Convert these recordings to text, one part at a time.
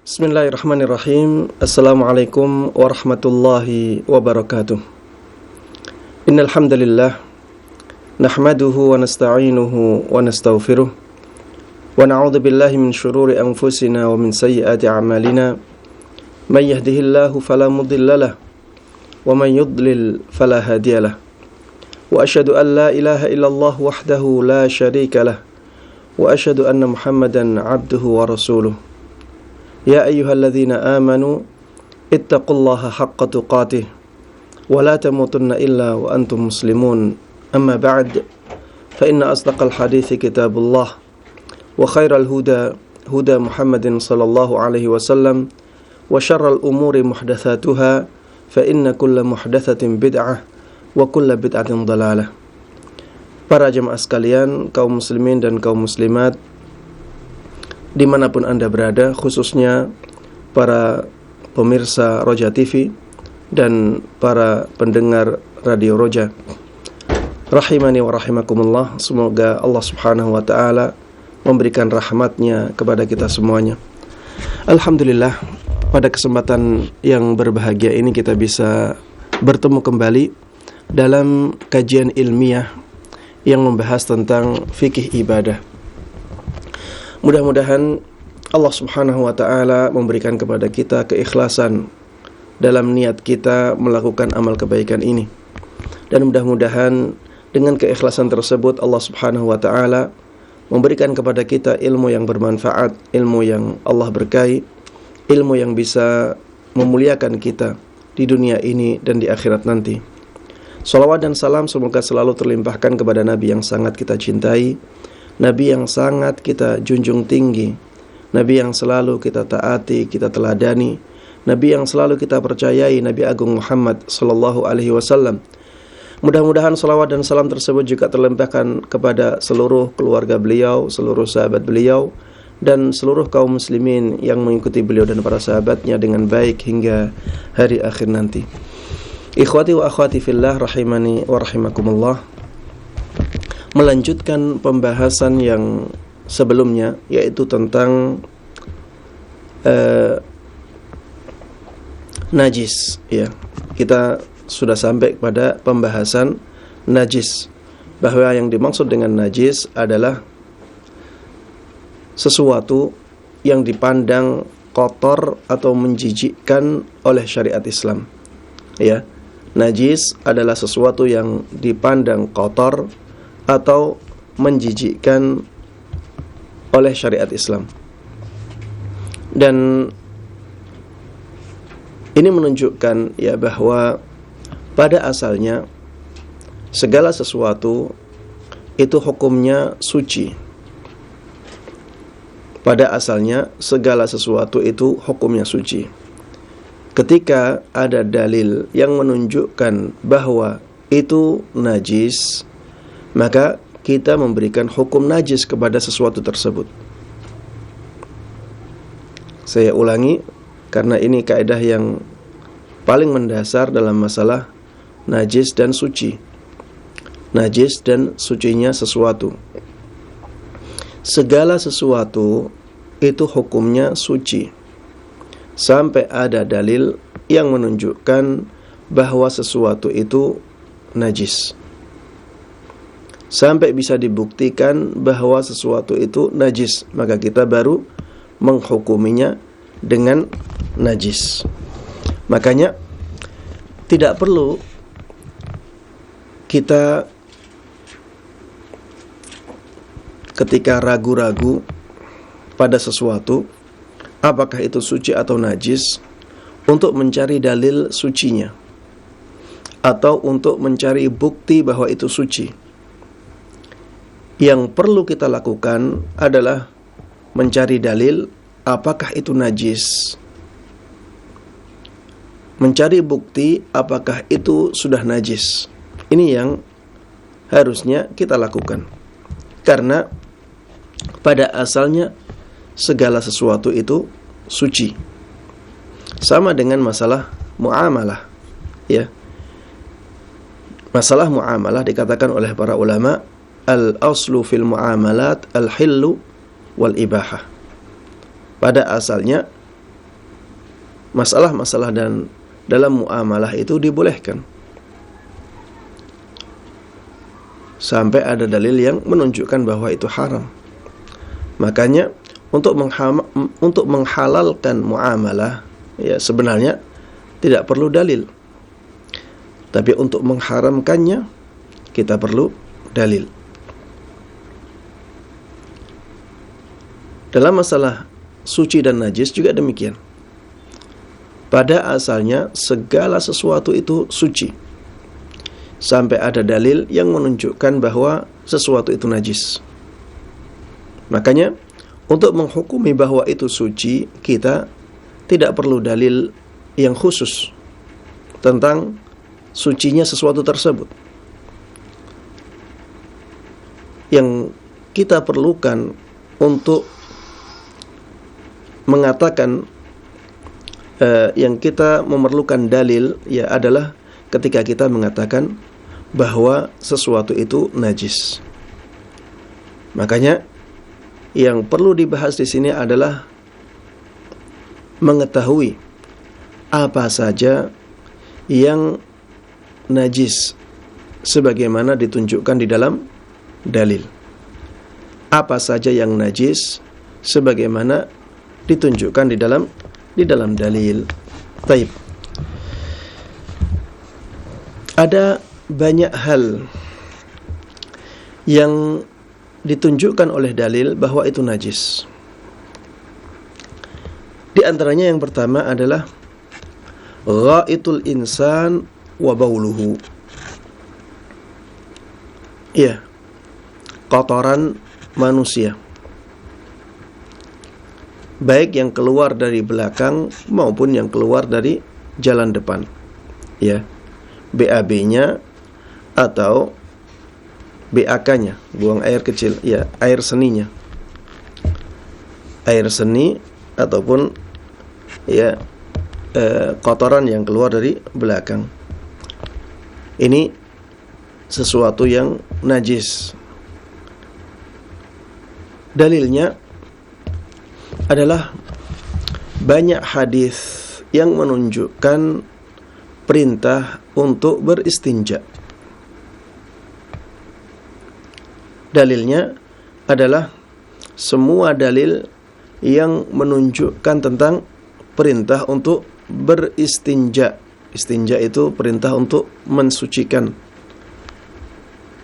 Bismillahirrahmanirrahim. Assalamualaikum warahmatullahi wabarakatuh. Innal hamdalillah nahmaduhu wa nasta'inuhu wa nastaghfiruh wa na'udzu billahi min shururi anfusina wa min sayyiati a'malina. May yahdihillahu fala mudhillalah wa may yudlil fala hadiyalah. Wa asyhadu an la ilaha illallah wahdahu la syarikalah wa asyhadu anna Muhammadan 'abduhu wa rasuluh. Ya ayyuhalladzina amanu ittaqullaha haqqa tuqatih wa la tamutunna illa wa antum muslimun. Amma ba'd, fa inna asdaqal hadithi kitabullah wa khairal huda huda Muhammadin sallallahu alaihi wasallam wa syarral umuri muhdatsatuha fa inna kulla muhdatsatin bid'ah wa kulla bid'atin dhalalah. Para jemaah sekalian, kaum muslimin dan kaum muslimat dimanapun Anda berada, khususnya para pemirsa Roja TV dan para pendengar Radio Roja, rahimani wa rahimakumullah. Semoga Allah subhanahu wa ta'ala memberikan rahmatnya kepada kita semuanya. Alhamdulillah, pada kesempatan yang berbahagia ini kita bisa bertemu kembali dalam kajian ilmiah yang membahas tentang fikih ibadah. Mudah-mudahan Allah subhanahu wa ta'ala memberikan kepada kita keikhlasan dalam niat kita melakukan amal kebaikan ini. Dan mudah-mudahan dengan keikhlasan tersebut Allah subhanahu wa ta'ala memberikan kepada kita ilmu yang bermanfaat, ilmu yang Allah berkahi, ilmu yang bisa memuliakan kita di dunia ini dan di akhirat nanti. Salawat dan salam semoga selalu terlimpahkan kepada Nabi yang sangat kita cintai, Nabi yang sangat kita junjung tinggi, Nabi yang selalu kita taati, kita teladani, Nabi yang selalu kita percayai, Nabi Agung Muhammad sallallahu alaihi wasallam. Mudah-mudahan salawat dan salam tersebut juga terlimpahkan kepada seluruh keluarga beliau, seluruh sahabat beliau, dan seluruh kaum muslimin yang mengikuti beliau dan para sahabatnya dengan baik hingga hari akhir nanti. Ikhwati wa akhwati fillah, rahimani wa rahimakumullah. Melanjutkan pembahasan yang sebelumnya, yaitu tentang najis, ya. Kita sudah sampai pada pembahasan najis, bahwa yang dimaksud dengan najis adalah sesuatu yang dipandang kotor atau menjijikkan oleh syariat Islam, ya. Najis adalah sesuatu yang dipandang kotor atau menjijikkan oleh syariat Islam. Dan ini menunjukkan, ya, bahwa pada asalnya segala sesuatu itu hukumnya suci. Pada asalnya segala sesuatu itu hukumnya suci. Ketika ada dalil yang menunjukkan bahwa itu najis, maka kita memberikan hukum najis kepada sesuatu tersebut. Saya ulangi, karena ini kaidah yang paling mendasar dalam masalah najis dan suci. Najis dan sucinya sesuatu. Segala sesuatu itu hukumnya suci, sampai ada dalil yang menunjukkan bahwa sesuatu itu najis. Sampai bisa dibuktikan bahwa sesuatu itu najis, maka kita baru menghukuminya dengan najis. Makanya tidak perlu kita ketika ragu-ragu pada sesuatu apakah itu suci atau najis untuk mencari dalil sucinya atau untuk mencari bukti bahwa itu suci. Yang perlu kita lakukan adalah mencari dalil apakah itu najis, mencari bukti apakah itu sudah najis. Ini yang harusnya kita lakukan, karena pada asalnya segala sesuatu itu suci. Sama dengan masalah muamalah, ya. Masalah muamalah dikatakan oleh para ulama al-aslu fil muamalat al-hillu wal ibahah. Pada asalnya masalah-masalah dan dalam muamalah itu dibolehkan sampai ada dalil yang menunjukkan bahwa itu haram. Makanya untuk menghalalkan muamalah, ya sebenarnya tidak perlu dalil. Tapi untuk mengharamkannya kita perlu dalil. Dalam masalah suci dan najis juga demikian. Pada asalnya segala sesuatu itu suci, sampai ada dalil yang menunjukkan bahwa sesuatu itu najis. Makanya untuk menghukumi bahwa itu suci, kita tidak perlu dalil yang khusus tentang sucinya sesuatu tersebut. Yang kita perlukan untuk mengatakan yang kita memerlukan dalil ya adalah ketika kita mengatakan bahwa sesuatu itu najis. Makanya yang perlu dibahas di sini adalah mengetahui apa saja yang najis sebagaimana ditunjukkan di dalam dalil. Apa saja yang najis sebagaimana ditunjukkan di dalam dalil. Taib. Ada banyak hal yang ditunjukkan oleh dalil bahwa itu najis. Di antaranya yang pertama adalah ghaitul insan wa bauluhu. Ya, kotoran manusia, baik yang keluar dari belakang maupun yang keluar dari jalan depan. Ya, BAB-nya atau BAK-nya, buang air kecil, ya, air seninya. Air seni ataupun ya kotoran yang keluar dari belakang. Ini sesuatu yang najis. Dalilnya adalah banyak hadis yang menunjukkan perintah untuk beristinja. Dalilnya adalah semua dalil yang menunjukkan tentang perintah untuk beristinja. Istinja itu perintah untuk mensucikan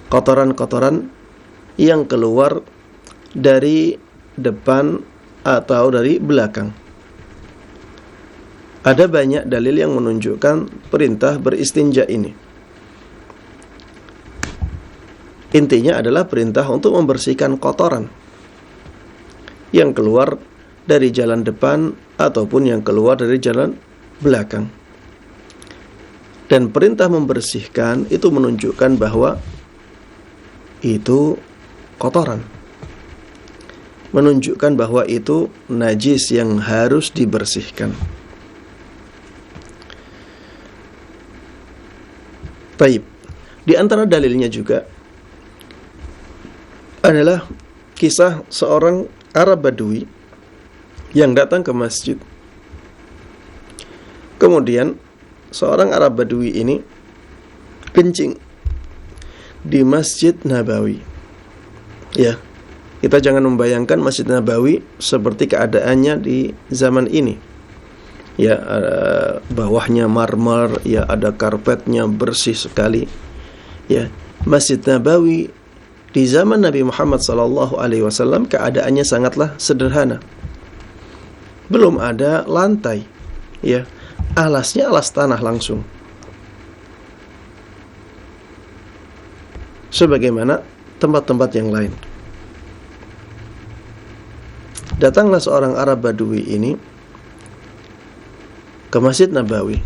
kotoran-kotoran yang keluar dari depan atau dari belakang. Ada banyak dalil yang menunjukkan perintah beristinja ini. Intinya adalah perintah untuk membersihkan kotoran yang keluar dari jalan depan ataupun yang keluar dari jalan belakang. Dan perintah membersihkan itu menunjukkan bahwa itu kotoran, menunjukkan bahwa itu najis yang harus dibersihkan. Baik, di antara dalilnya juga adalah kisah seorang Arab Badui yang datang ke masjid. Kemudian seorang Arab Badui ini kencing di Masjid Nabawi. Ya, kita jangan membayangkan Masjid Nabawi seperti keadaannya di zaman ini. Ya, bawahnya marmer, ya ada karpetnya bersih sekali. Ya, Masjid Nabawi di zaman Nabi Muhammad SAW keadaannya sangatlah sederhana. Belum ada lantai, ya, alasnya alas tanah langsung. Sebagaimana tempat-tempat yang lain. Datanglah seorang Arab Badui ini ke Masjid Nabawi.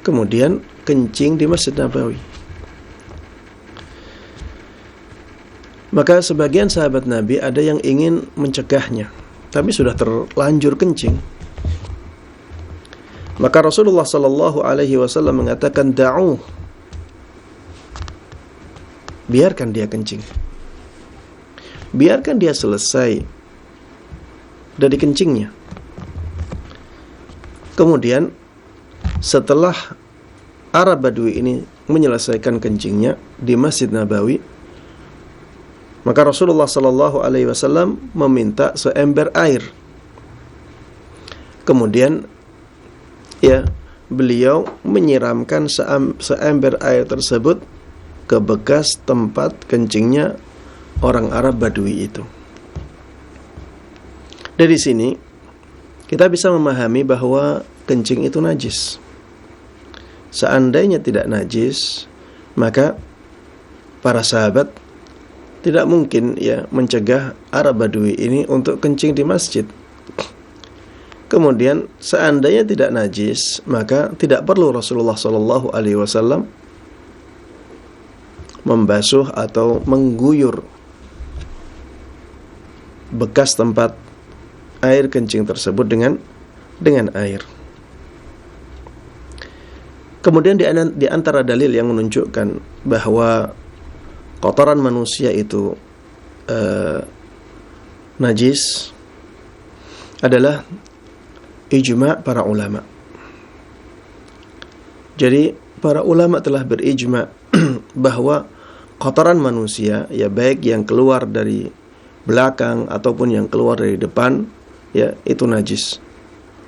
Kemudian kencing di Masjid Nabawi. Maka sebagian sahabat Nabi ada yang ingin mencegahnya, tapi sudah terlanjur kencing. Maka Rasulullah sallallahu alaihi wasallam mengatakan, "Da'u." Biarkan dia kencing. Biarkan dia selesai dari kencingnya. Kemudian setelah Arab Badui ini menyelesaikan kencingnya di Masjid Nabawi, maka Rasulullah sallallahu alaihi wasallam meminta seember air. Kemudian beliau menyiramkan seember air tersebut ke bekas tempat kencingnya orang Arab Badui itu. Dari sini kita bisa memahami bahwa kencing itu najis. Seandainya tidak najis, maka para sahabat tidak mungkin mencegah Arab Badui ini untuk kencing di masjid. Kemudian seandainya tidak najis, maka tidak perlu Rasulullah sallallahu alaihi wasallam membasuh atau mengguyur bekas tempat air kencing tersebut dengan air. Kemudian di antara dalil yang menunjukkan bahwa kotoran manusia itu najis adalah ijma' para ulama. Jadi para ulama telah berijma' bahwa kotoran manusia, baik yang keluar dari belakang ataupun yang keluar dari depan, itu najis.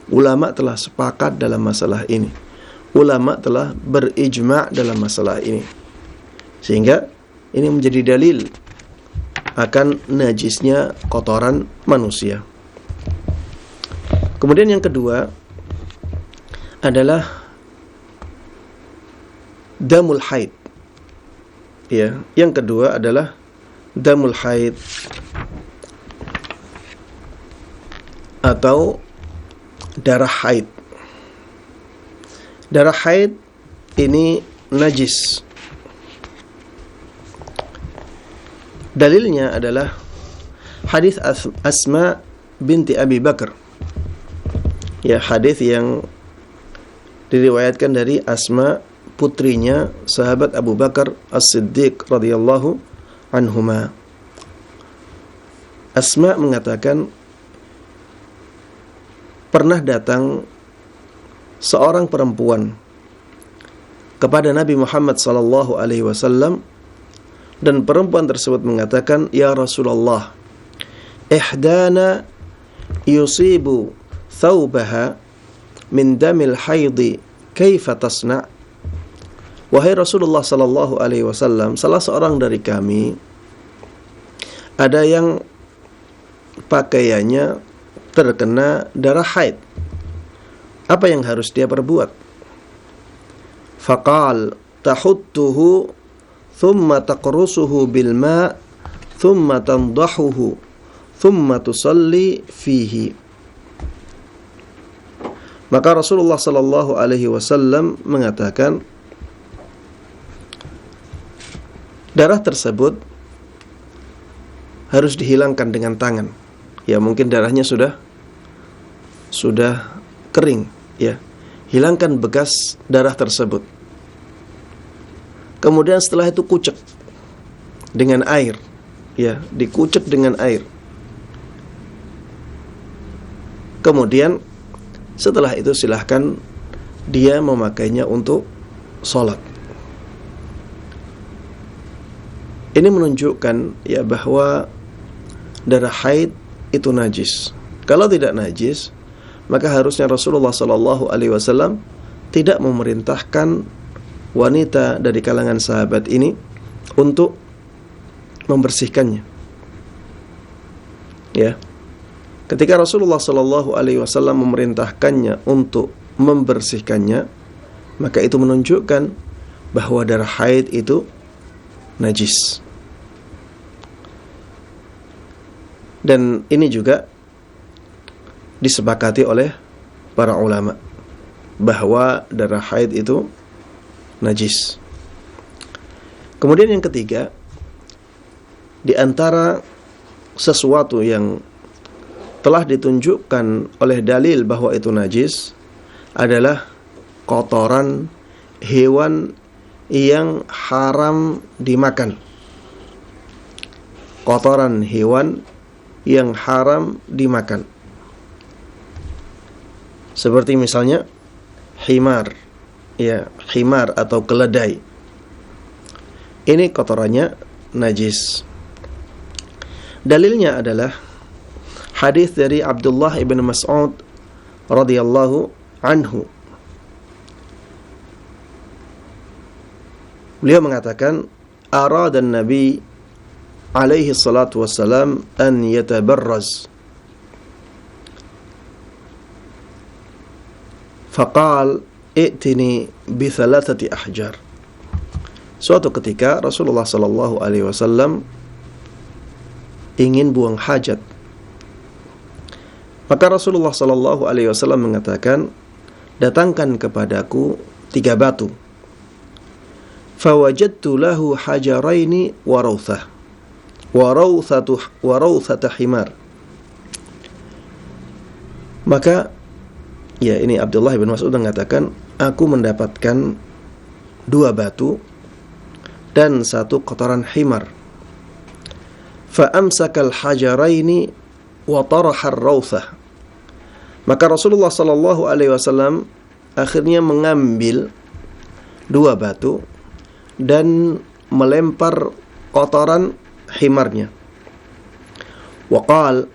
Ulama telah sepakat dalam masalah ini. Ulama telah berijma' dalam masalah ini. Sehingga ini menjadi dalil akan najisnya kotoran manusia. Kemudian yang kedua adalah damul haid. Yang kedua adalah damul haid atau darah haid. Darah haid ini najis. Dalilnya adalah hadis Asma binti Abi Bakar. Hadis yang diriwayatkan dari Asma, putrinya sahabat Abu Bakar As-Siddiq radhiyallahu anhuma. Asma mengatakan, pernah datang seorang perempuan kepada Nabi Muhammad sallallahu alaihi wasallam, dan perempuan tersebut mengatakan, "Ya Rasulullah, ihdana yusibu thawbaha min damil haidi, kaifa tasna'?" Wahai Rasulullah sallallahu alaihi wasallam, salah seorang dari kami ada yang pakaiannya terkena darah haid. Apa yang harus dia perbuat? Faqal tahuttuhu thumma taqrusuhu bil ma' thumma tandahuhu thumma tusalli fihi. Maka Rasulullah sallallahu alaihi wasallam mengatakan, darah tersebut harus dihilangkan dengan tangan. Mungkin darahnya sudah kering, Hilangkan bekas darah tersebut. Kemudian setelah itu kucek dengan air, dikucek dengan air. Kemudian setelah itu silahkan dia memakainya untuk sholat. Ini menunjukkan bahwa darah haid itu najis. Kalau tidak najis, maka harusnya Rasulullah sallallahu alaihi wasallam tidak memerintahkan wanita dari kalangan sahabat ini untuk membersihkannya. Ketika Rasulullah sallallahu alaihi wasallam memerintahkannya untuk membersihkannya, maka itu menunjukkan bahwa darah haid itu najis. Dan ini juga disepakati oleh para ulama bahwa darah haid itu najis. Kemudian yang ketiga, di antara sesuatu yang telah ditunjukkan oleh dalil bahwa itu najis adalah kotoran hewan yang haram dimakan. Kotoran hewan yang haram dimakan. Seperti misalnya himar, ya, himar atau keledai. Ini kotorannya najis. Dalilnya adalah hadis dari Abdullah ibn Mas'ud radhiyallahu anhu. Beliau mengatakan, arada Nabi alaihi salatu wassalam an yatabarraz. Faqal, i'tini bi thalathati ahjar. Suatu ketika Rasulullah sallallahu alaihi wasallam ingin buang hajat. Maka Rasulullah sallallahu alaihi wasallam mengatakan, datangkan kepadaku 3 batu. Fawajadtu lahu hajaraini wa rawthata himar. Maka ya, ini Abdullah bin Mas'ud mengatakan, aku mendapatkan 2 batu dan 1 kotoran himar. Fa amsakal hajaraini wa taraha ar-rawthah. Maka Rasulullah sallallahu alaihi wasallam akhirnya mengambil 2 batu dan melempar kotoran himarnya. Wa qala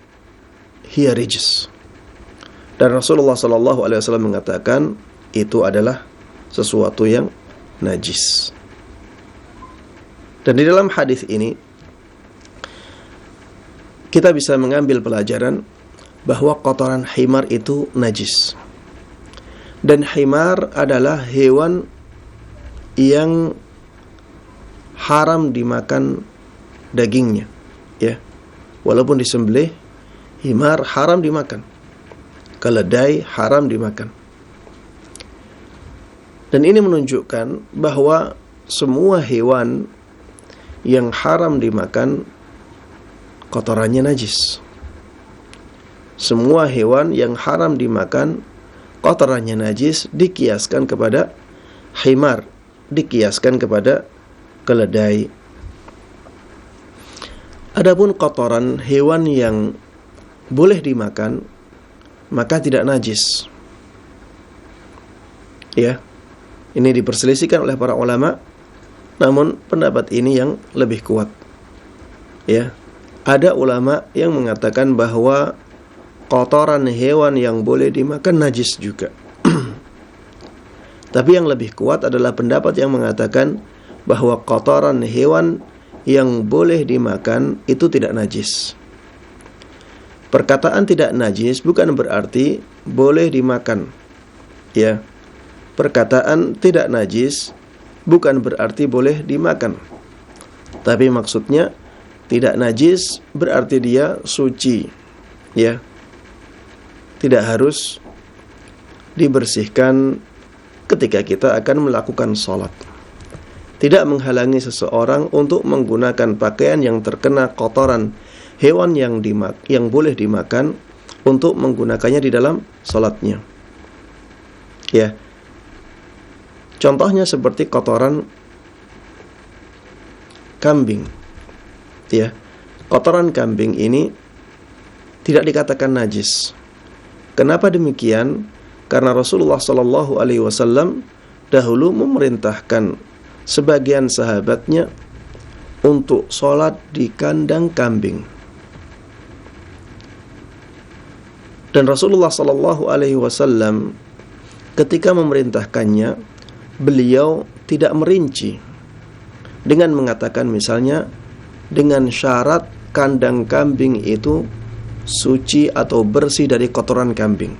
hiya rijs. Dan Rasulullah sallallahu alaihi wasallam mengatakan itu adalah sesuatu yang najis. Dan di dalam hadis ini kita bisa mengambil pelajaran bahwa kotoran himar itu najis. Dan himar adalah hewan yang haram dimakan dagingnya, ya. Walaupun disembelih, himar haram dimakan. Keledai haram dimakan. Dan ini menunjukkan bahwa semua hewan yang haram dimakan kotorannya najis. Semua hewan yang haram dimakan kotorannya najis dikiaskan kepada himar, dikiaskan kepada keledai. Adapun kotoran hewan yang boleh dimakan maka tidak najis. Ya. Ini diperselisihkan oleh para ulama, namun pendapat ini yang lebih kuat. Ya. Ada ulama yang mengatakan bahwa kotoran hewan yang boleh dimakan najis juga. Tapi yang lebih kuat adalah pendapat yang mengatakan bahwa kotoran hewan yang boleh dimakan itu tidak najis. Perkataan tidak najis bukan berarti boleh dimakan. Ya. Perkataan tidak najis bukan berarti boleh dimakan. Tapi maksudnya tidak najis berarti dia suci. Ya. Tidak harus dibersihkan ketika kita akan melakukan sholat. Tidak menghalangi seseorang untuk menggunakan pakaian yang terkena kotoran hewan yang boleh dimakan untuk menggunakannya di dalam sholatnya. Ya. Contohnya seperti kotoran kambing. Ya. Kotoran kambing ini tidak dikatakan najis. Kenapa demikian? Karena Rasulullah sallallahu alaihi wasallam dahulu memerintahkan sebagian sahabatnya untuk sholat di kandang kambing. Dan Rasulullah sallallahu alaihi wasallam ketika memerintahkannya, beliau tidak merinci dengan mengatakan misalnya dengan syarat kandang kambing itu suci atau bersih dari kotoran kambing.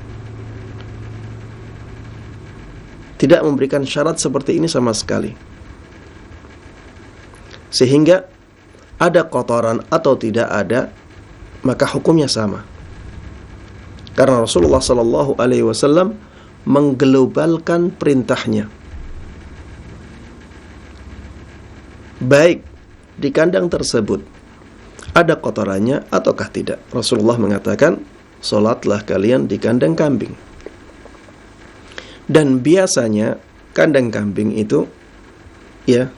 Tidak memberikan syarat seperti ini sama sekali. Sehingga ada kotoran atau tidak ada, maka hukumnya sama. Karena Rasulullah sallallahu alaihi wasallam mengglobalkan perintahnya. Baik di kandang tersebut ada kotorannya ataukah tidak. Rasulullah mengatakan, "Salatlah kalian di kandang kambing." Dan biasanya kandang kambing itu ya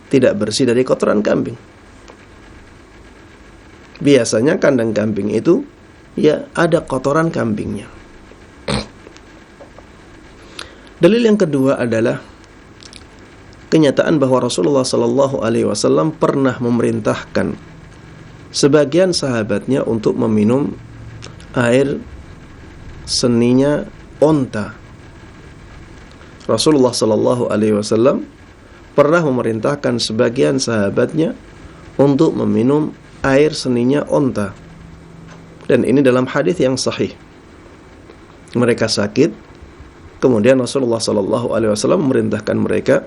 tidak bersih dari kotoran kambing. Biasanya kandang kambing itu ya ada kotoran kambingnya. Dalil yang kedua adalah kenyataan bahwa Rasulullah sallallahu alaihi wasallam pernah memerintahkan sebagian sahabatnya untuk meminum air seninya onta. Rasulullah sallallahu alaihi wasallam pernah memerintahkan sebagian sahabatnya untuk meminum air seninya onta. Dan ini dalam hadis yang sahih. Mereka sakit, kemudian Rasulullah sallallahu alaihi wasallam memerintahkan mereka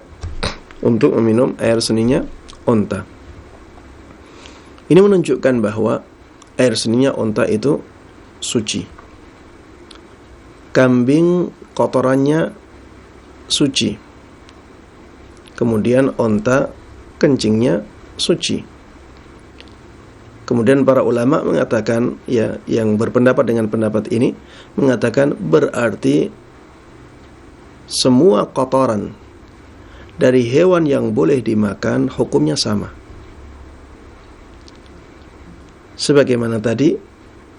untuk meminum air seninya onta. Ini menunjukkan bahwa air seninya onta itu suci. Kambing kotorannya suci. Kemudian onta kencingnya suci. Kemudian para ulama mengatakan, ya, yang berpendapat dengan pendapat ini mengatakan berarti semua kotoran dari hewan yang boleh dimakan hukumnya sama. Sebagaimana tadi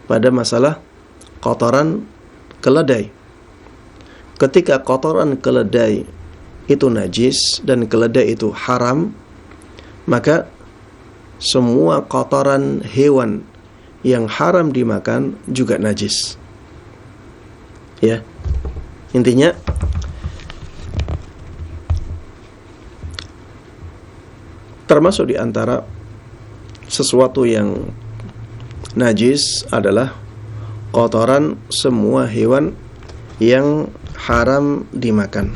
pada masalah kotoran keledai. Ketika kotoran keledai itu najis dan keledai itu haram, maka semua kotoran hewan yang haram dimakan juga najis. Ya. Intinya termasuk di antara sesuatu yang najis adalah kotoran semua hewan yang haram dimakan.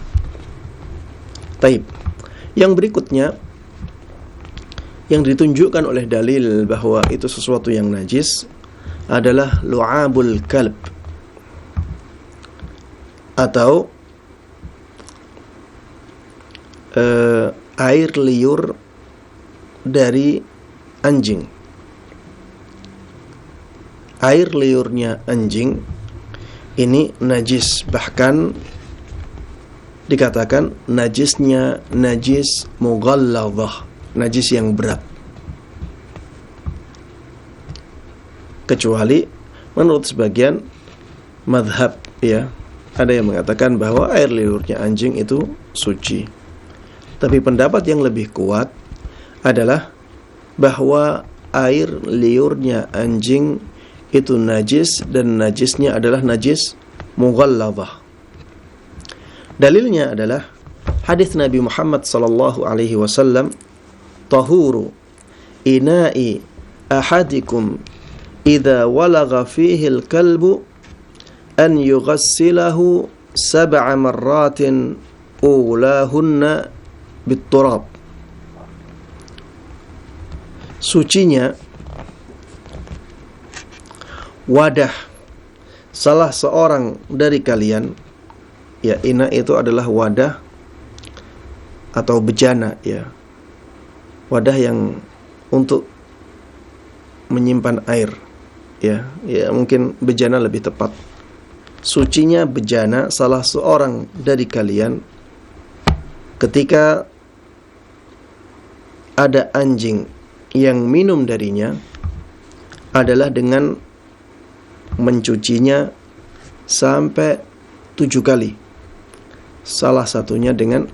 Taib. Yang berikutnya yang ditunjukkan oleh dalil bahwa itu sesuatu yang najis adalah lu'abul kalb atau air liur dari anjing. Air liurnya anjing ini najis, bahkan dikatakan najisnya najis mughalladhah, najis yang berat. Kecuali menurut sebagian madhab, ya, ada yang mengatakan bahwa air liurnya anjing itu suci. Tapi pendapat yang lebih kuat adalah bahwa air liurnya anjing itu najis dan najisnya adalah najis mughalladhah. Dalilnya adalah hadis Nabi Muhammad sallallahu alaihi wasallam, tahuru ina'i ahadikum idza walagha fihi al-kalbu an yughassilahu 7 marratin ulahunna bit-turab. Sucinya wadah salah seorang dari kalian, ya, ina itu adalah wadah atau bejana, ya, wadah yang untuk menyimpan air, ya mungkin bejana lebih tepat. Sucinya bejana salah seorang dari kalian ketika ada anjing yang minum darinya adalah dengan mencucinya sampai 7 kali. Salah satunya dengan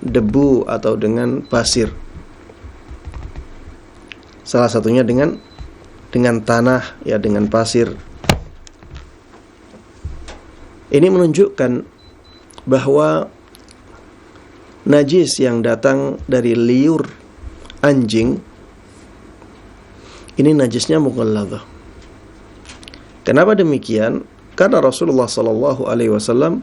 debu atau dengan pasir. Salah satunya dengan tanah, ya, dengan pasir. Ini menunjukkan bahwa najis yang datang dari liur anjing ini najisnya mughalladhah. Kenapa demikian? Karena Rasulullah sallallahu alaihi wasallam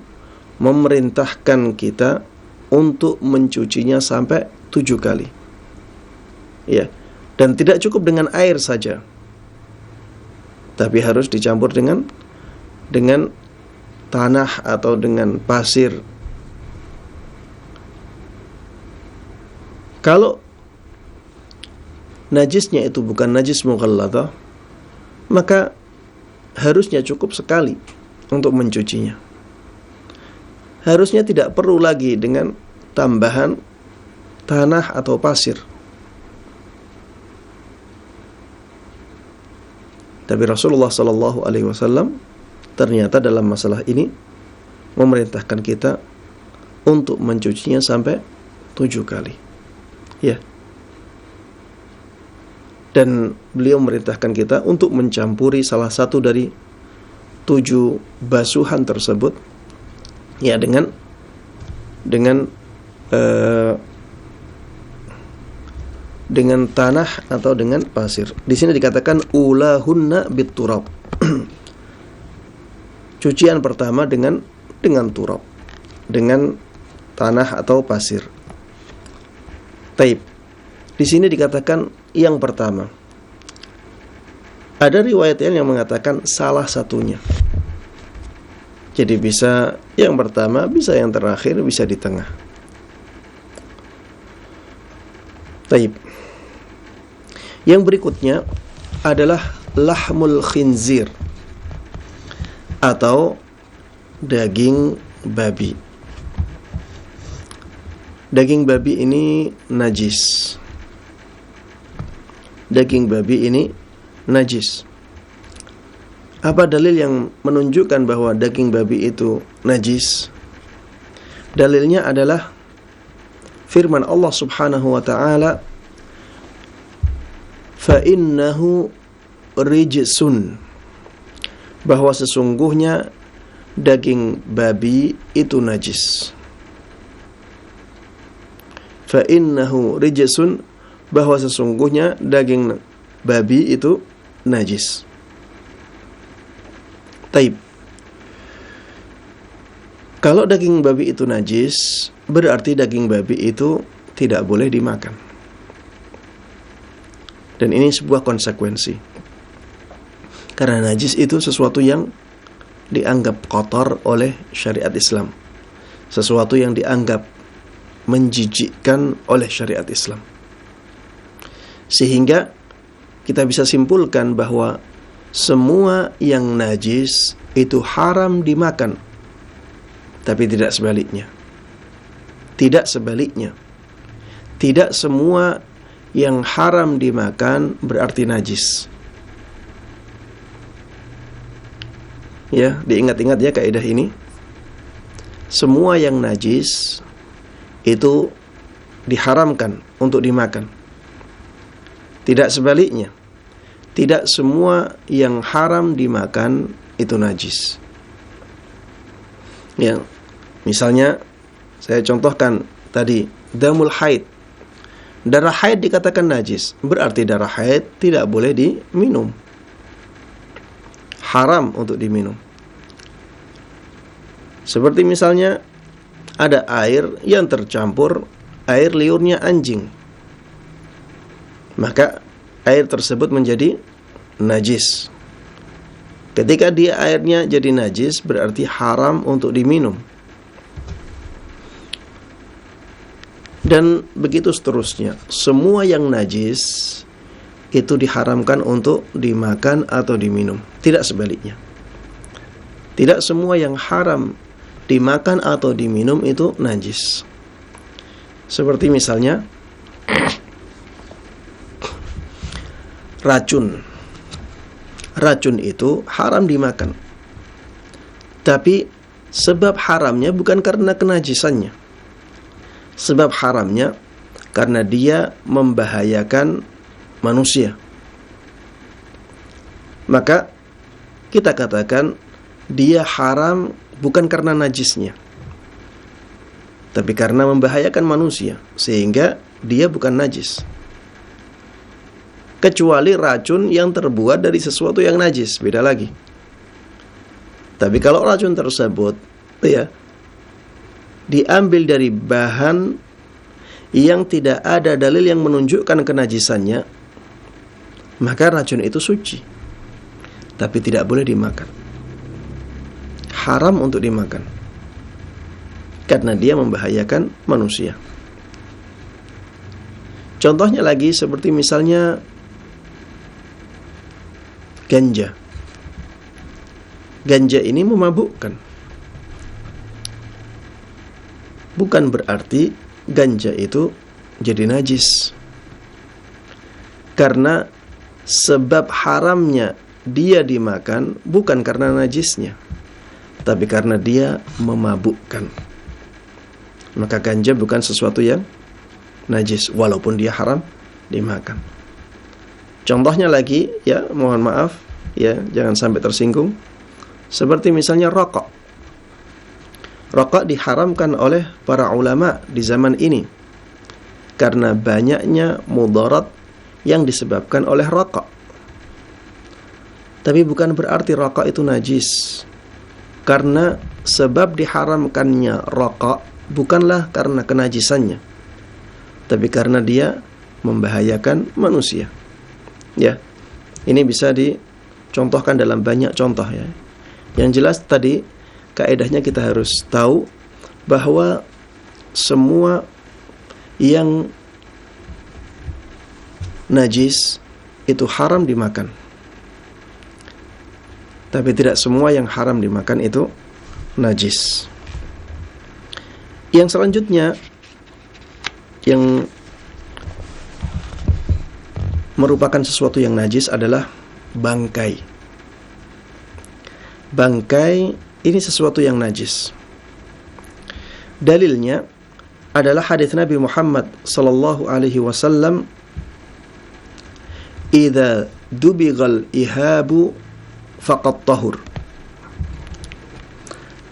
memerintahkan kita untuk mencucinya sampai 7 kali. Ya. Dan tidak cukup dengan air saja, tapi harus dicampur dengan tanah atau dengan pasir. Kalau najisnya itu bukan najis mughalladhah, maka harusnya cukup sekali untuk mencucinya. Harusnya tidak perlu lagi dengan tambahan tanah atau pasir. Tapi Rasulullah sallallahu alaihi wasallam ternyata dalam masalah ini memerintahkan kita untuk mencucinya sampai 7 kali. Ya. Dan beliau memerintahkan kita untuk mencampuri salah satu dari 7 basuhan tersebut, ya, dengan tanah atau dengan pasir. Di sini dikatakan ulahunna biturab. Cucian pertama dengan turab, dengan tanah atau pasir. Taib. Di sini dikatakan yang pertama. Ada riwayat yang mengatakan salah satunya. Jadi bisa yang pertama, bisa yang terakhir, bisa di tengah. Taib. Yang berikutnya adalah lahmul khinzir atau daging babi. Daging babi ini najis. Daging babi ini najis. Apa dalil yang menunjukkan bahwa daging babi itu najis? Dalilnya adalah firman Allah Subhanahu wa ta'ala, fa innahu rijsun, bahwa sesungguhnya daging babi itu najis. Fa innahu rijsun, bahwa sesungguhnya daging babi itu najis. Taib. Kalau daging babi itu najis, berarti daging babi itu tidak boleh dimakan. Dan ini sebuah konsekuensi. Karena najis itu sesuatu yang dianggap kotor oleh syariat Islam. Sesuatu yang dianggap menjijikkan oleh syariat Islam. Sehingga kita bisa simpulkan bahwa semua yang najis itu haram dimakan. Tapi tidak sebaliknya. Tidak sebaliknya. Tidak semua yang haram dimakan berarti najis. Ya, diingat-ingat ya kaidah ini. Semua yang najis itu diharamkan untuk dimakan. Tidak sebaliknya. Tidak semua yang haram dimakan itu najis. Ya, misalnya saya contohkan tadi damul haid. Darah haid dikatakan najis, berarti darah haid tidak boleh diminum. Haram untuk diminum. Seperti misalnya ada air yang tercampur air liurnya anjing, maka air tersebut menjadi najis. Ketika dia airnya jadi najis, berarti haram untuk diminum. Dan begitu seterusnya. Semua yang najis itu diharamkan untuk dimakan atau diminum. Tidak sebaliknya. Tidak semua yang haram dimakan atau diminum itu najis. Seperti misalnya racun. Racun itu haram dimakan. Tapi sebab haramnya bukan karena kenajisannya. Sebab haramnya karena dia membahayakan manusia. Maka kita katakan dia haram bukan karena najisnya, tapi karena membahayakan manusia, sehingga dia bukan najis. Kecuali racun yang terbuat dari sesuatu yang najis, beda lagi. Tapi kalau racun tersebut ya diambil dari bahan yang tidak ada dalil yang menunjukkan kenajisannya, maka racun itu suci, tapi tidak boleh dimakan. Haram untuk dimakan karena dia membahayakan manusia. Contohnya lagi seperti misalnya ganja. Ganja ini memabukkan. Bukan berarti ganja itu jadi najis. Karena sebab haramnya dia dimakan bukan karena najisnya, tapi karena dia memabukkan. Maka ganja bukan sesuatu yang najis walaupun dia haram dimakan. Contohnya lagi, ya, mohon maaf, ya, jangan sampai tersinggung. Seperti misalnya rokok. Rokok diharamkan oleh para ulama di zaman ini karena banyaknya mudarat yang disebabkan oleh rokok. Tapi bukan berarti rokok itu najis. Karena sebab diharamkannya rokok bukanlah karena kenajisannya, tapi karena dia membahayakan manusia. Ya, ini bisa dicontohkan dalam banyak contoh, ya. Yang jelas tadi kaedahnya kita harus tahu bahwa semua yang najis itu haram dimakan. Tapi tidak semua yang haram dimakan itu najis. Yang selanjutnya yang merupakan sesuatu yang najis adalah bangkai. Bangkai ini sesuatu yang najis. Dalilnya adalah hadis Nabi Muhammad sallallahu alaihi wasallam, "Idza dubighal ihabu faqad tahur."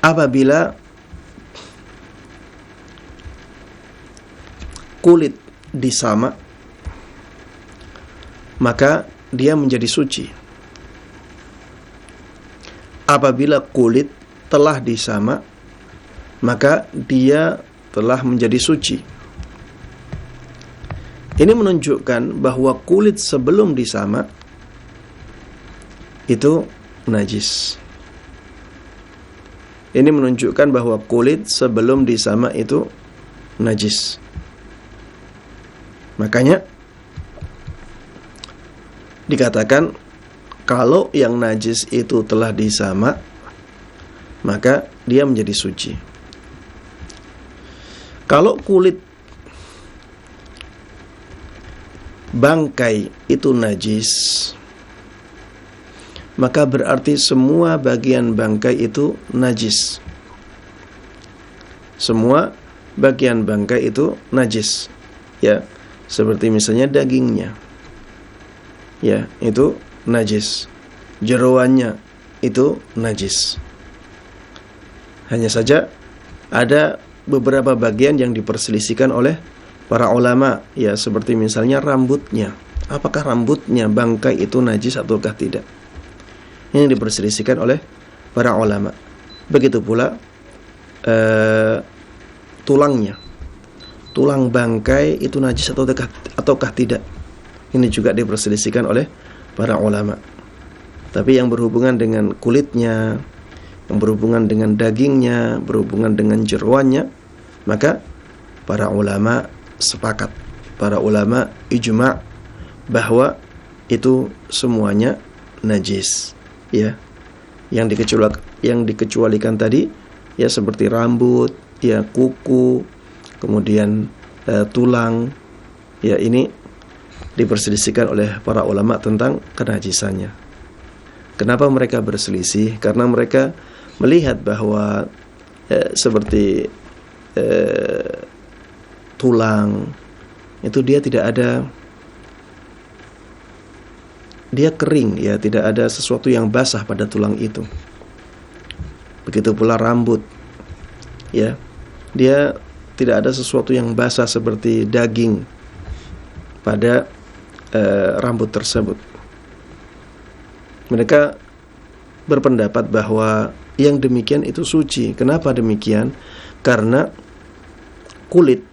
Apabila kulit disamak, maka dia menjadi suci. Apabila kulit telah disamak, maka dia telah menjadi suci. Ini menunjukkan bahwa kulit sebelum disamak itu najis. Ini menunjukkan bahwa kulit sebelum disamak itu najis. Makanya dikatakan kalau yang najis itu telah disamak, maka dia menjadi suci. Kalau kulit bangkai itu najis, maka berarti semua bagian bangkai itu najis. Semua bagian bangkai itu najis. Ya, seperti misalnya dagingnya. Ya, itu najis. Jeroannya itu najis. Hanya saja ada beberapa bagian yang diperselisihkan oleh para ulama, ya, seperti misalnya rambutnya. Apakah rambutnya bangkai itu najis ataukah tidak? Ini diperselisihkan oleh para ulama. Begitu pula tulangnya. Tulang bangkai itu najis ataukah tidak? Ini juga diperselisihkan oleh para ulama. Tapi yang berhubungan dengan kulitnya, yang berhubungan dengan dagingnya, berhubungan dengan jeroannya, maka para ulama sepakat, para ulama ijma' bahwa itu semuanya najis. Ya, yang dikecualikan tadi, ya, seperti rambut, ya, kuku, kemudian tulang, ya, ini diperselisihkan oleh para ulama tentang kenajisannya. Kenapa mereka berselisih? Karena mereka melihat bahwa seperti tulang itu dia tidak ada, dia kering, ya, tidak ada sesuatu yang basah pada tulang itu. Begitu pula rambut, ya, dia tidak ada sesuatu yang basah seperti daging pada rambut tersebut. Mereka berpendapat bahwa yang demikian itu suci. Kenapa demikian? Karena kulit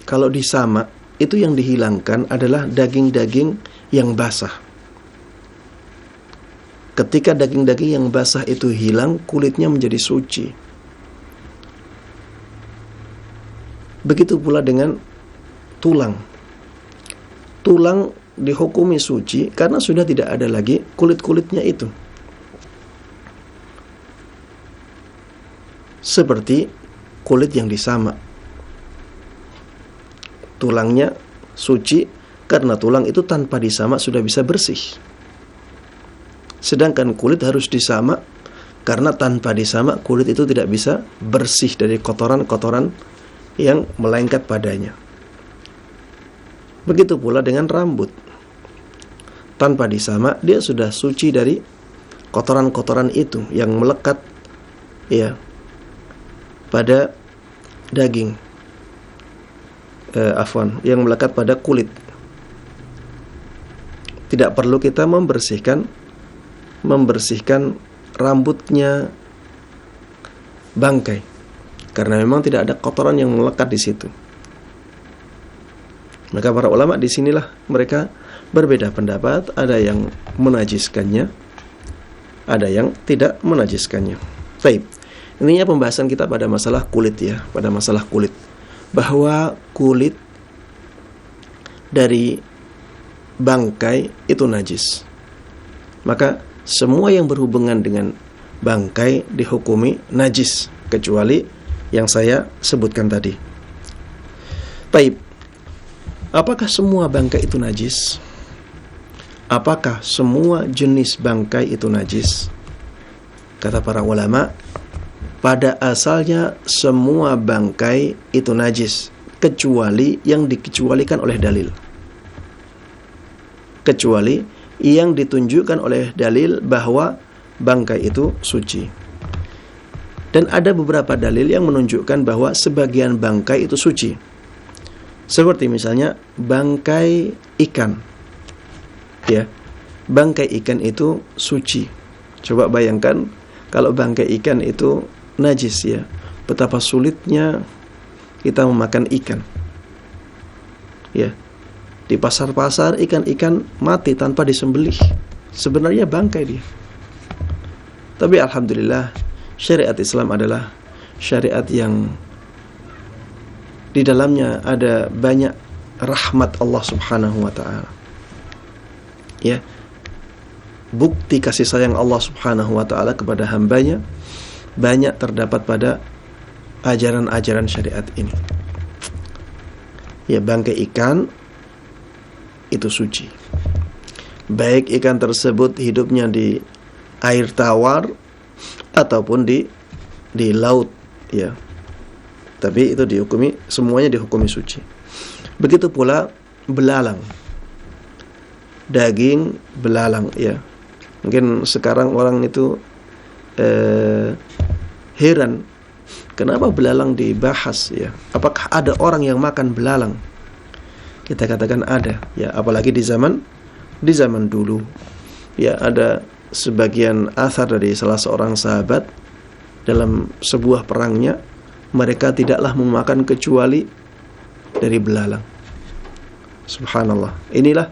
kalau disamak itu yang dihilangkan adalah daging-daging yang basah. Ketika daging-daging yang basah itu hilang, kulitnya menjadi suci. Begitu pula dengan tulang. Tulang dihukumi suci karena sudah tidak ada lagi kulit-kulitnya itu. Seperti kulit yang disamak. Tulangnya suci karena tulang itu tanpa disamak sudah bisa bersih. Sedangkan kulit harus disamak Karena tanpa disamak, kulit itu tidak bisa bersih dari kotoran-kotoran yang melengket padanya. Begitu pula dengan rambut. Tanpa disamak, dia sudah suci dari kotoran-kotoran itu yang melekat ya pada daging. Yang melekat pada kulit. Tidak perlu kita membersihkan rambutnya bangkai, karena memang tidak ada kotoran yang melekat di situ. Maka para ulama di sinilah mereka berbeda pendapat, ada yang menajiskannya, ada yang tidak menajiskannya. Baik. Intinya pembahasan kita pada masalah kulit ya, pada masalah kulit, bahwa kulit dari bangkai itu najis. Maka semua yang berhubungan dengan bangkai dihukumi najis, kecuali yang saya sebutkan tadi. Baik. Apakah semua bangkai itu najis? Apakah semua jenis bangkai itu najis? Kata para ulama, pada asalnya semua bangkai itu najis, kecuali yang dikecualikan oleh dalil. Kecuali yang ditunjukkan oleh dalil bahwa bangkai itu suci. Dan ada beberapa dalil yang menunjukkan bahwa sebagian bangkai itu suci. Seperti misalnya bangkai ikan. Ya. Bangkai ikan itu suci. Coba bayangkan kalau bangkai ikan itu najis ya. Betapa sulitnya kita memakan ikan. Ya. Di pasar-pasar ikan-ikan mati tanpa disembelih. Sebenarnya bangkai dia. Tapi alhamdulillah syariat Islam adalah syariat yang di dalamnya ada banyak rahmat Allah Subhanahu wa taala. Ya. Bukti kasih sayang Allah Subhanahu wa taala kepada hambanya banyak terdapat pada ajaran-ajaran syariat ini. Ya, bangkai ikan itu suci. Baik ikan tersebut hidupnya di air tawar ataupun di laut ya. Tapi itu semuanya dihukumi suci. Begitu pula belalang. Daging belalang ya. Mungkin sekarang orang itu heran kenapa belalang dibahas ya. Apakah ada orang yang makan belalang? Kita katakan ada ya, apalagi di zaman dulu ya, ada sebagian athar dari salah seorang sahabat dalam sebuah perangnya, mereka tidaklah memakan kecuali dari belalang. Subhanallah. Inilah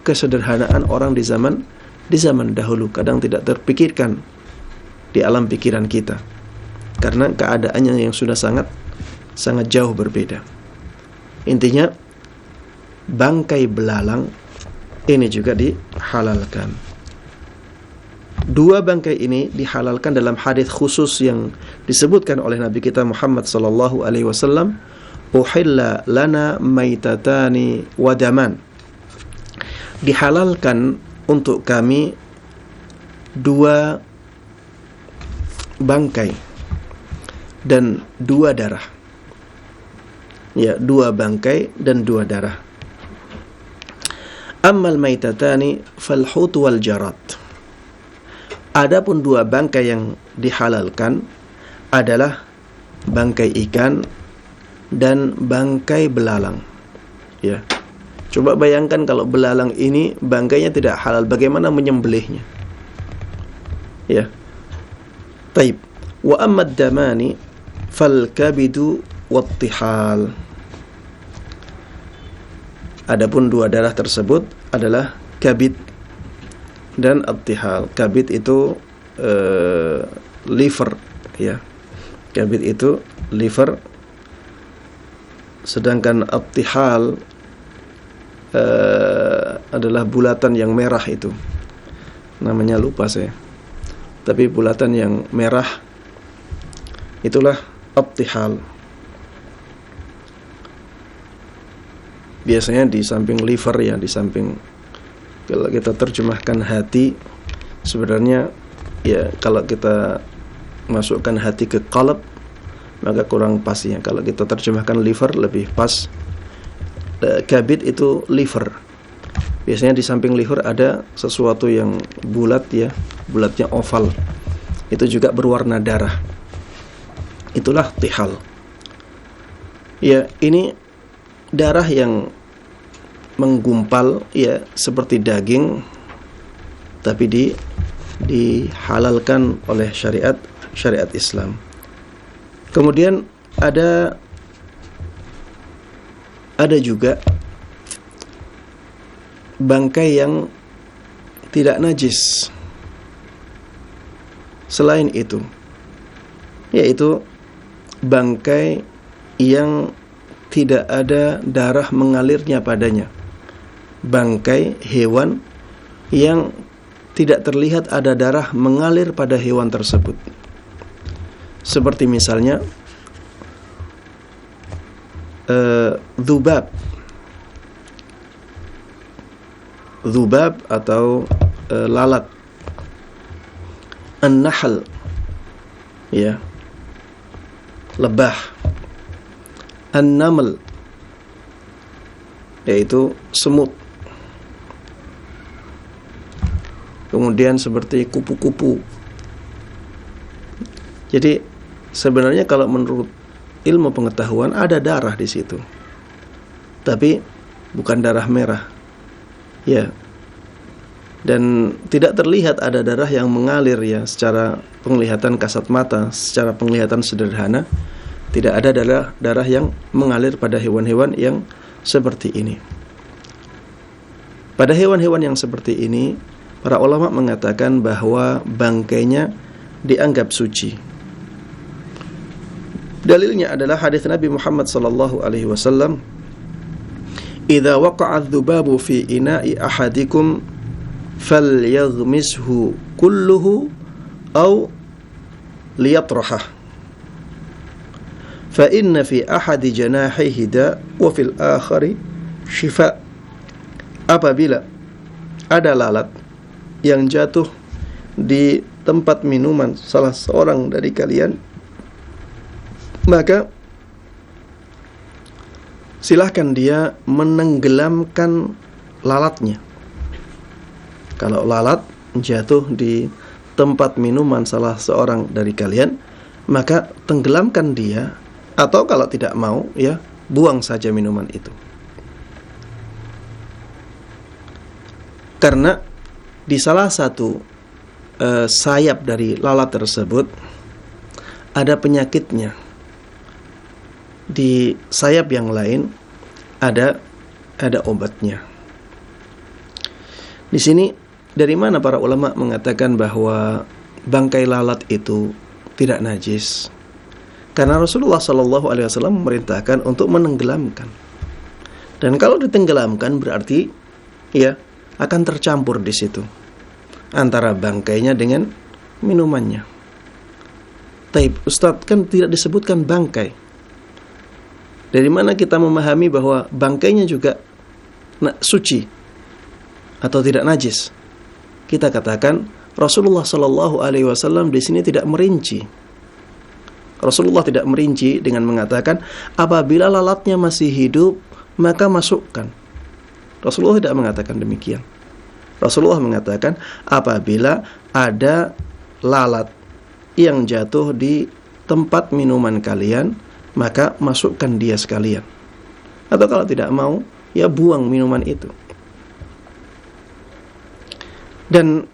kesederhanaan orang di zaman dahulu, kadang tidak terpikirkan di alam pikiran kita karena keadaannya yang sudah sangat jauh berbeda. Intinya bangkai belalang ini juga dihalalkan. Dua bangkai ini dihalalkan dalam hadis khusus yang disebutkan oleh Nabi kita Muhammad sallallahu alaihi wasallam, "Uhilla lana maitatani wa daman." Dihalalkan untuk kami dua bangkai dan dua darah. Ya, dua bangkai dan dua darah. Ammal maitatani fal hut wal jarat. Adapun dua bangkai yang dihalalkan adalah bangkai ikan dan bangkai belalang. Ya. Coba bayangkan kalau belalang ini bangkainya tidak halal, bagaimana menyembelihnya? Ya. Taib. Wa ammad damani fal kabidu wat tihal. Adapun dua darah tersebut adalah kabid dan at-tihal. Kabid itu liver ya. Kabid itu liver, sedangkan at-tihal adalah bulatan yang merah itu. Namanya lupa saya. Tapi bulatan yang merah itulah at-tihal. Biasanya di samping liver ya, di samping, kalau kita terjemahkan hati, sebenarnya ya kalau kita masukkan hati ke qalb, maka kurang pas ya. Kalau kita terjemahkan liver lebih pas. Kabid itu liver. Biasanya di samping liver ada sesuatu yang bulat ya, bulatnya oval. Itu juga berwarna darah. Itulah tihal. Ya, ini darah yang menggumpal ya seperti daging, tapi dihalalkan oleh syariat Islam. Kemudian ada juga bangkai yang tidak najis. Selain itu, yaitu bangkai yang tidak ada darah mengalirnya padanya. Bangkai hewan yang tidak terlihat ada darah mengalir pada hewan tersebut. Seperti misalnya dzubab atau lalat, an-nahl ya, lebah, an-naml yaitu semut, kemudian seperti kupu-kupu. Jadi sebenarnya kalau menurut ilmu pengetahuan ada darah di situ, tapi bukan darah merah, ya. Dan tidak terlihat ada darah yang mengalir ya, secara penglihatan kasat mata, secara penglihatan sederhana, tidak ada darah yang mengalir pada hewan-hewan yang seperti ini. Pada hewan-hewan yang seperti ini, para ulama mengatakan bahwa bangkainya dianggap suci. Dalilnya adalah hadis Nabi Muhammad sallallahu alaihi wasallam, "Idza waqa'a adz-dzubabu fi ina'i ahadikum falyaghmishu kulluhu aw liyatrahah. Fa inna fi ahadi janahihi da' wa fil akhari shifa." Apabila ada lalat yang jatuh di tempat minuman salah seorang dari kalian, maka silahkan dia menenggelamkan lalatnya. Kalau lalat jatuh di tempat minuman salah seorang dari kalian, maka tenggelamkan dia, atau kalau tidak mau ya, buang saja minuman itu. Karena di salah satu sayap dari lalat tersebut ada penyakitnya. Di sayap yang lain ada obatnya. Di sini dari mana para ulama mengatakan bahwa bangkai lalat itu tidak najis? Karena Rasulullah sallallahu alaihi wasallam memerintahkan untuk menenggelamkan. Dan kalau ditenggelamkan berarti ya akan tercampur di situ antara bangkainya dengan minumannya. Taib, Ustaz, kan tidak disebutkan bangkai. Dari mana kita memahami bahwa bangkainya juga suci atau tidak najis? Kita katakan Rasulullah sallallahu alaihi wasallam di sini tidak merinci. Rasulullah tidak merinci dengan mengatakan apabila lalatnya masih hidup maka masukkan. Rasulullah tidak mengatakan demikian. Rasulullah mengatakan apabila ada lalat yang jatuh di tempat minuman kalian, maka masukkan dia sekalian. Atau kalau tidak mau, ya buang minuman itu. Dan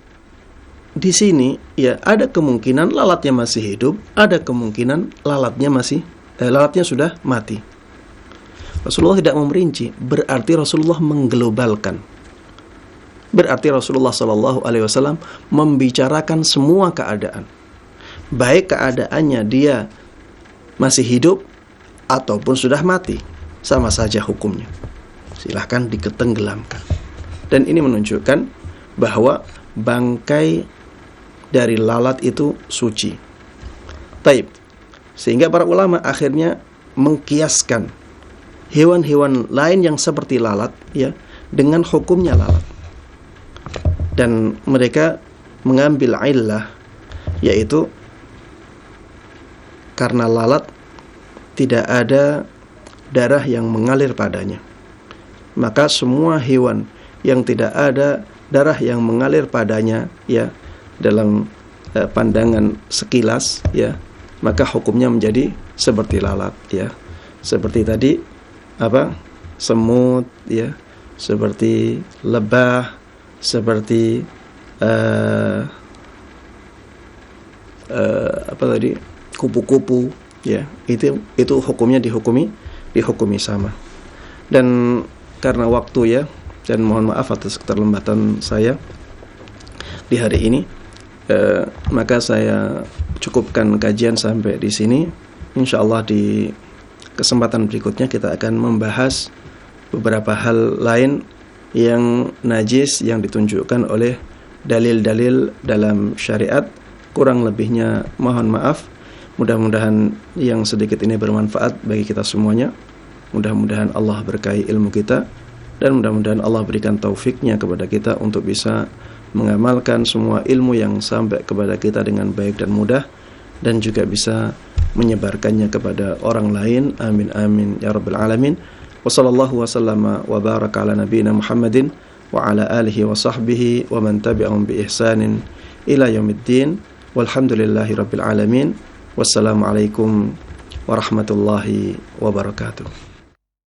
di sini ya ada kemungkinan lalatnya masih hidup, ada kemungkinan lalatnya sudah mati. Rasulullah tidak memperinci, berarti Rasulullah mengglobalkan. Berarti Rasulullah sallallahu alaihi wasallam membicarakan semua keadaan. Baik keadaannya dia masih hidup ataupun sudah mati, sama saja hukumnya. Silahkan ditenggelamkan. Dan ini menunjukkan bahwa bangkai dari lalat itu suci. Taib. Sehingga para ulama akhirnya mengkiaskan hewan-hewan lain yang seperti lalat ya dengan hukumnya lalat. Dan mereka mengambil illah, yaitu karena lalat tidak ada darah yang mengalir padanya. Maka semua hewan yang tidak ada darah yang mengalir padanya, ya, dalam pandangan sekilas, ya, maka hukumnya menjadi seperti lalat, ya. Seperti tadi semut, ya, seperti lebah, seperti kupu-kupu, ya. Itu hukumnya dihukumi sama. Dan karena waktu, ya, dan mohon maaf atas keterlambatan saya di hari ini, maka saya cukupkan kajian sampai di sini. Insyaallah di kesempatan berikutnya kita akan membahas beberapa hal lain yang najis yang ditunjukkan oleh dalil-dalil dalam syariat. Kurang lebihnya mohon maaf. Mudah-mudahan yang sedikit ini bermanfaat bagi kita semuanya. Mudah-mudahan Allah berkahi ilmu kita, dan mudah-mudahan Allah berikan taufiknya kepada kita untuk bisa mengamalkan semua ilmu yang sampai kepada kita dengan baik dan mudah, dan juga bisa menyebarkannya kepada orang lain. Amin amin ya rabbal alamin. Wa sallallahu wa sallama wa baraka ala nabiyyina Muhammadin wa ala alihi wa sahbihi wa man tabi'ahum bi ihsanin ila yaumiddin. Walhamdulillahi rabbil alamin. Wassalamualaikum warahmatullahi wabarakatuh.